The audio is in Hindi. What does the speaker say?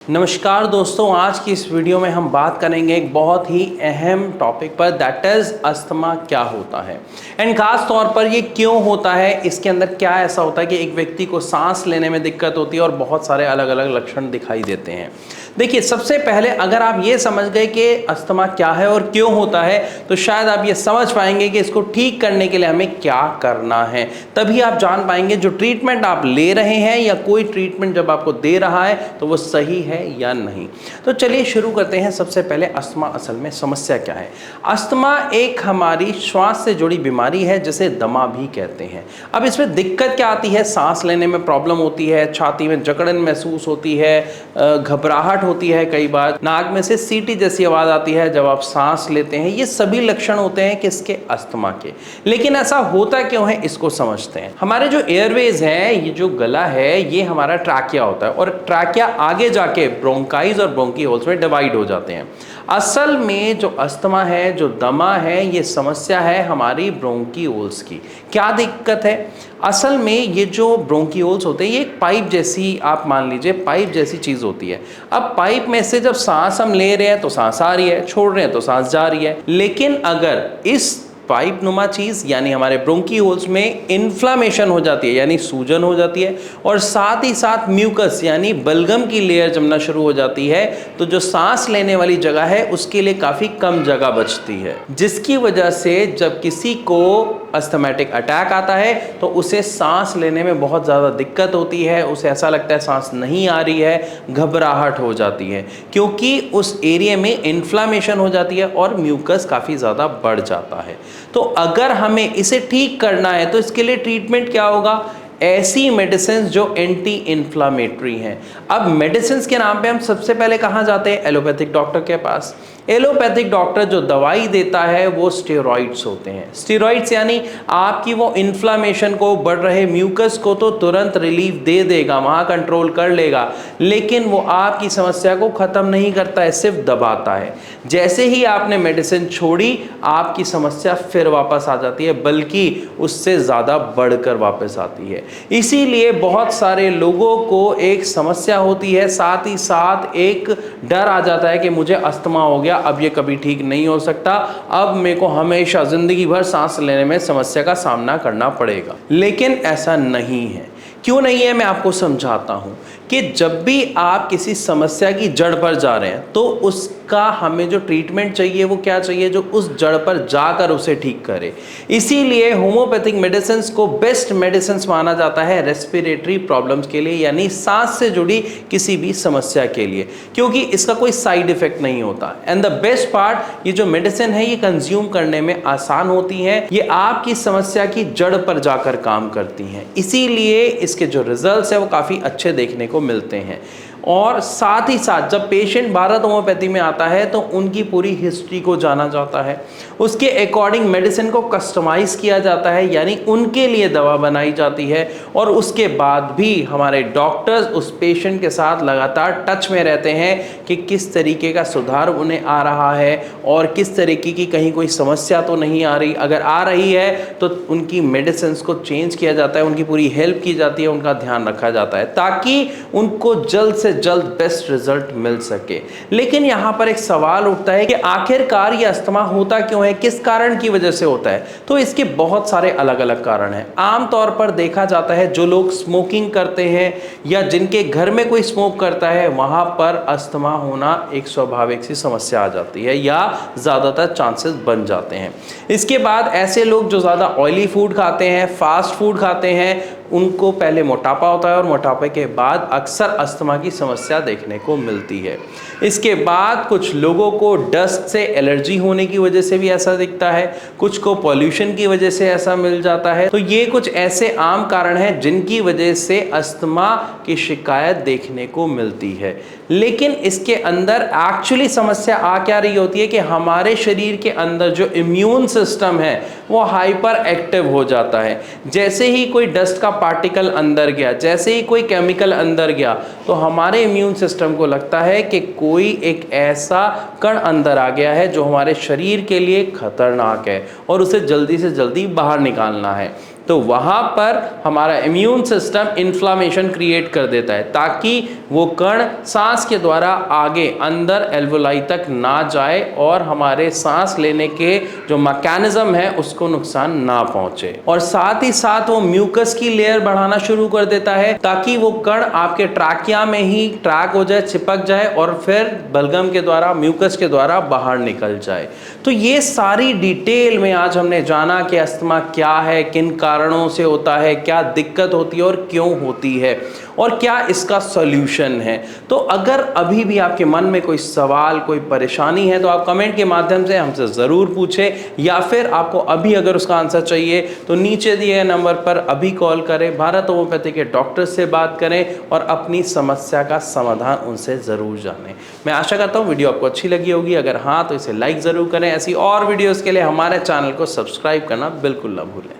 नमस्कार दोस्तों, आज की इस वीडियो में हम बात करेंगे एक बहुत ही अहम टॉपिक पर, दैट इज़ अस्थमा क्या होता है एंड खास तौर पर ये क्यों होता है, इसके अंदर क्या ऐसा होता है कि एक व्यक्ति को सांस लेने में दिक्कत होती है और बहुत सारे अलग अलग लक्षण दिखाई देते हैं। देखिए, सबसे पहले अगर आप ये समझ गए कि अस्थमा क्या है और क्यों होता है तो शायद आप ये समझ पाएंगे कि इसको ठीक करने के लिए हमें क्या करना है। तभी आप जान पाएंगे जो ट्रीटमेंट आप ले रहे हैं या कोई ट्रीटमेंट जब आपको दे रहा है तो वो सही है या नहीं। तो चलिए शुरू करते हैं। सबसे पहले अस्थमा असल में समस्या क्या है। अस्थमा एक हमारी श्वास से जुड़ी बीमारी है जिसे दमा भी कहते हैं। अब इसमें दिक्कत क्या आती है? सांस लेने में प्रॉब्लम होती है, छाती में जकड़न महसूस होती है, घबराहट होती है, कई बार नाक में से सीटी जैसी आवाज आती है जब आप सांस लेते हैं। ये सभी लक्षण होते हैं किसके? अस्थमा के। लेकिन ऐसा होता क्यों है इसको समझते हैं। हमारे जो एयरवेज है, ये जो गला है, ये हमारा ट्रैकिया होता है और ट्रैकिया आगे जाके ब्रोंकाइज और ब्रोंकीहोल्स में डिवाइड हो जाते हैं। असल में जो अस्थमा है, जो दमा है, ये समस्या है हमारी ब्रोंकीहोल्स की। क्या दिक्कत है? असल में ये जो ब्रोंकीहोल्स होते हैं, ये एक पाइप जैसी, आप मान लीजिए पाइप जैसी चीज़ होती है। अब पाइप में से जब सांस हम ले रहे हैं तो सांस आ रही है, छोड़ रहे हैं तो सांस जा रही है। लेकिन अगर इस पाइप नुमा चीज़ यानी हमारे ब्रोंकीहोल्स में इन्फ्लामेशन हो जाती है, यानी सूजन हो जाती है, और साथ ही साथ म्यूकस यानी बलगम की लेयर जमना शुरू हो जाती है, तो जो सांस लेने वाली जगह है उसके लिए काफ़ी कम जगह बचती है, जिसकी वजह से जब किसी को अस्थमैटिक अटैक आता है तो उसे सांस लेने में बहुत ज़्यादा दिक्कत होती है। उसे ऐसा लगता है सांस नहीं आ रही है, घबराहट हो जाती है, क्योंकि उस एरिया में इन्फ्लामेशन हो जाती है और म्यूकस काफ़ी ज़्यादा बढ़ जाता है। तो अगर हमें इसे ठीक करना है तो इसके लिए ट्रीटमेंट क्या होगा? ऐसी मेडिसिन जो एंटी इन्फ्लामेटरी हैं। अब मेडिसिन के नाम पे हम सबसे पहले कहाँ जाते हैं? एलोपैथिक डॉक्टर के पास। एलोपैथिक डॉक्टर जो दवाई देता है वो स्टेरॉइड्स होते हैं। स्टेरॉइड्स यानी आपकी वो इन्फ्लामेशन को, बढ़ रहे म्यूकस को तो तुरंत रिलीफ दे देगा, वहाँ कंट्रोल कर लेगा, लेकिन वो आपकी समस्या को ख़त्म नहीं करता है, सिर्फ दबाता है। जैसे ही आपने मेडिसिन छोड़ी, आपकी समस्या फिर वापस आ जाती है, बल्कि उससे ज़्यादा बढ़कर वापस आती है। इसीलिए बहुत सारे लोगों को एक समस्या होती है, साथ ही साथ एक डर आ जाता है कि मुझे अस्थमा हो गया, अब ये कभी ठीक नहीं हो सकता, अब मेरे को हमेशा ज़िंदगी भर सांस लेने में समस्या का सामना करना पड़ेगा। लेकिन ऐसा नहीं है। क्यों नहीं है, मैं आपको समझाता हूँ कि जब भी आप किसी समस्या की जड़ पर जा रहे हैं तो उसका हमें जो ट्रीटमेंट चाहिए वो क्या चाहिए? जो उस जड़ पर जाकर उसे ठीक करे। इसीलिए होम्योपैथिक मेडिसिन को बेस्ट मेडिसिन माना जाता है रेस्पिरेटरी प्रॉब्लम्स के लिए, यानी सांस से जुड़ी किसी भी समस्या के लिए, क्योंकि इसका कोई साइड इफेक्ट नहीं होता। एंड द बेस्ट पार्ट, ये जो मेडिसिन है ये कंज्यूम करने में आसान होती है, ये आपकी समस्या की जड़ पर जाकर काम करती हैं। इसीलिए इसके जो रिजल्ट्स है वो काफ़ी अच्छे देखने को मिलते हैं। और साथ ही साथ जब पेशेंट भारत होम्योपैथी में आता है तो उनकी पूरी हिस्ट्री को जाना जाता है, उसके अकॉर्डिंग मेडिसिन को कस्टमाइज किया जाता है, यानी उनके लिए दवा बनाई जाती है, और उसके बाद भी हमारे डॉक्टर्स उस पेशेंट के साथ लगातार टच में रहते हैं कि किस तरीके का सुधार उन्हें आ रहा है और किस तरीके की कहीं कोई समस्या तो नहीं आ रही। अगर आ रही है तो उनकी मेडिसिन को चेंज किया जाता है, उनकी पूरी हेल्प की जाती है, उनका ध्यान रखा जाता है, ताकि उनको जल्द से जल्द बेस्ट रिजल्ट मिल सके। लेकिन यहाँ पर एक सवाल उठता है कि आखिरकार ये अस्थमा होता क्यों है, किस कारण की वजह से होता है? तो इसके बहुत सारे अलग अलग कारण हैं। आमतौर पर देखा जाता है जो लोग स्मोकिंग करते हैं या जिनके घर में कोई स्मोक करता है, वहां पर अस्थमा होना एक स्वाभाविक सी समस्या आ जाती है या ज़्यादातर चांसेस बन जाते हैं। इसके बाद ऐसे लोग जो ज़्यादा ऑयली फूड खाते हैं, फास्ट फूड खाते हैं, उनको पहले मोटापा होता है और मोटापे के बाद अक्सर अस्थमा की समस्या देखने को मिलती है। इसके बाद कुछ लोगों को डस्ट से एलर्जी होने की वजह से भी ऐसा दिखता है, कुछ को पॉल्यूशन की वजह से ऐसा मिल जाता है। तो ये कुछ ऐसे आम कारण हैं जिनकी वजह से अस्थमा की शिकायत देखने को मिलती है। लेकिन इसके अंदर एक्चुअली समस्या आ क्या रही होती है कि हमारे शरीर के अंदर जो इम्यून सिस्टम है वो हाइपर एक्टिव हो जाता है। जैसे ही कोई डस्ट का पार्टिकल अंदर गया, जैसे ही कोई केमिकल अंदर गया, तो हमारे इम्यून सिस्टम को लगता है कि कोई एक ऐसा कण अंदर आ गया है जो हमारे शरीर के लिए खतरनाक है और उसे जल्दी से जल्दी बाहर निकालना है। तो वहाँ पर हमारा इम्यून सिस्टम इन्फ्लामेशन क्रिएट कर देता है ताकि वो कण सांस के द्वारा आगे अंदर एल्वोलाई तक ना जाए और हमारे सांस लेने के जो मैकेनिज्म है उसको नुकसान ना पहुंचे। और साथ ही साथ वो म्यूकस की लेयर बढ़ाना शुरू कर देता है ताकि वो कण आपके ट्रैकिया में ही ट्रैक हो जाए, चिपक जाए और फिर बलगम के द्वारा, म्यूकस के द्वारा बाहर निकल जाए। तो ये सारी डिटेल में आज हमने जाना कि अस्थमा क्या है, किन कारणों से होता है, क्या दिक्कत होती है और क्यों होती है और क्या इसका सॉल्यूशन है। तो अगर अभी भी आपके मन में कोई सवाल, कोई परेशानी है तो आप कमेंट के माध्यम से हमसे ज़रूर पूछें, या फिर आपको अभी अगर उसका आंसर चाहिए तो नीचे दिए गए नंबर पर अभी कॉल करें, भारत होम्योपैथी के डॉक्टर से बात करें और अपनी समस्या का समाधान उनसे ज़रूर जानें। मैं आशा करता हूँ वीडियो आपको अच्छी लगी होगी। अगर हाँ तो इसे लाइक ज़रूर करें। ऐसी और वीडियोज़ के लिए हमारे चैनल को सब्सक्राइब करना बिल्कुल ना भूलें।